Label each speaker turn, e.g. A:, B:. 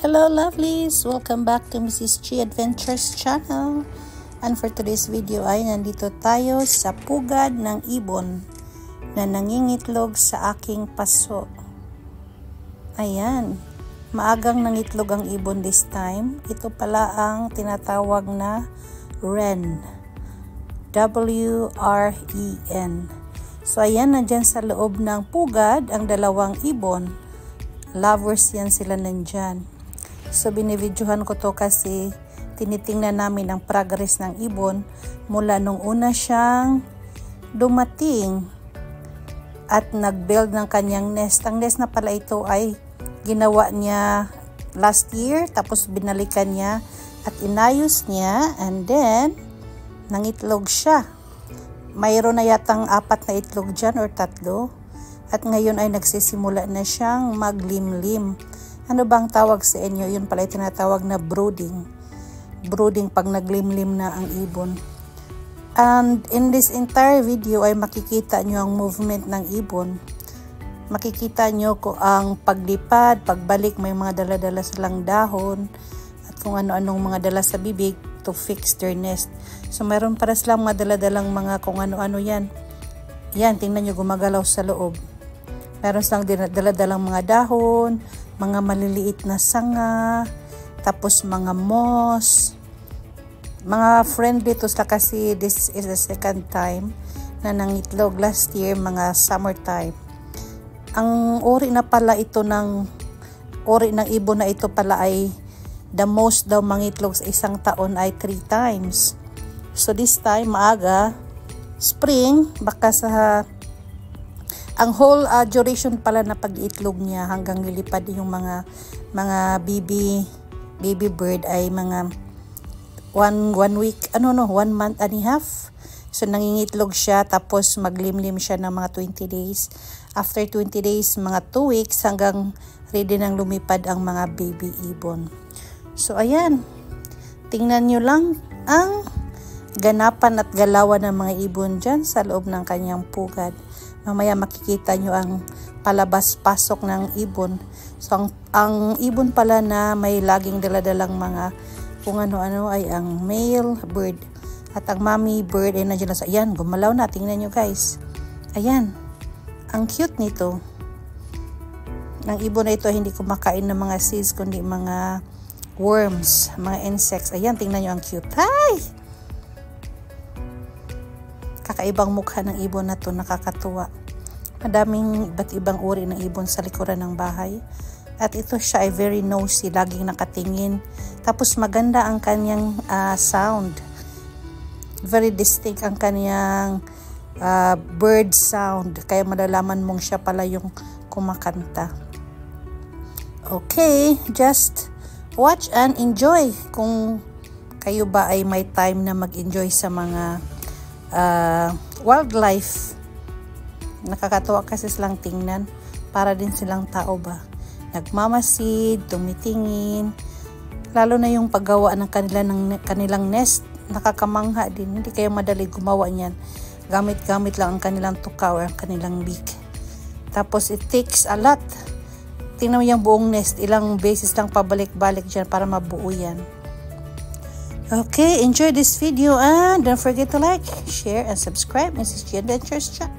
A: Hello lovelies! Welcome back to Mrs. Chi Adventures channel. And for today's video ay nandito tayo sa pugad ng ibon na nangingitlog sa aking paso. Ayan, maagang nangitlog ang ibon this time. Ito pala ang tinatawag na wren. W-R-E-N. So ayan, nandyan sa loob ng pugad ang dalawang ibon. Lovers yan sila nandyan. So binibidyohan ko to kasi tinitingnan namin ang progress ng ibon mula nung una siyang dumating at nag-build ng kanyang nest. Ang nest na pala ito ay ginawa niya last year, tapos binalikan niya at inayos niya, and then nangitlog siya. Mayroon na yatang 4 na itlog dyan or 3. At ngayon ay nagsisimula na siyang maglimlim. Ano bang tawag sa inyo? Yun pala tinatawag na brooding. Brooding pag naglimlim na ang ibon. And in this entire video ay makikita nyo ang movement ng ibon. Makikita nyo ko ang paglipad, pagbalik, may mga dala-dala silang dahon at kung ano-anong mga dala sa bibig to fix their nest. So mayroon para silang mga dala-dalang mga kung ano-ano yan. Yan, tingnan nyo gumagalaw sa loob. Meron silang dala-dalang mga dahon, mga maliliit na sanga, tapos mga moss. Mga friendly to sila kasi this is the second time na nangitlog. Last year, mga summertime. Ang uri na pala ito uri ng ibon na ito pala ay the most daw mangitlog sa isang taon ay 3 times. So this time, maaga, spring, baka sa ang whole duration pala na pag-itlog niya hanggang lilipad yung mga baby bird ay mga 1 week, 1 month and a half. So nangingitlog siya, tapos maglimlim siya ng mga 20 days. After 20 days, mga 2 weeks hanggang ready nang lumipad ang mga baby ibon. So ayan, tingnan nyo lang ang ganapan at galawan ng mga ibon dyan sa loob ng kanyang pugad. Mamaya makikita nyo ang palabas-pasok ng ibon. So ang ibon pala na may laging daladalang mga kung ano-ano ay ang male bird. At ang mommy bird ay nandiyan na sa, ayan, gumalaw na. Tingnan nyo guys. Ayan, ang cute nito. Ang ibon na ito hindi kumakain ng mga seeds kundi mga worms, mga insects. Ayan, tingnan nyo ang cute. Hi! Kakaibang mukha ng ibon na to, nakakatuwa. Madaming iba't ibang uri ng ibon sa likuran ng bahay. At ito siya ay very nosy, laging nakatingin. Tapos maganda ang kanyang sound. Very distinct ang kanyang bird sound. Kaya malalaman mong siya pala yung kumakanta. Okay, just watch and enjoy. Kung kayo ba ay may time na mag-enjoy sa mga wildlife. Nakakatuwa kasi silang tingnan. Para din silang tao ba. Nagmamasid, tumitingin. Lalo na yung paggawa ng kanilang nest. Nakakamangha din. Hindi kayo madali gumawa niyan. Gamit-gamit lang ang kanilang tuka or ang kanilang beak. Tapos it takes a lot. Tingnan mo yung buong nest. Ilang beses lang pabalik-balik dyan para mabuo yan. Okay, enjoy this video and don't forget to like, share, and subscribe Mrs. Chi Adventures channel.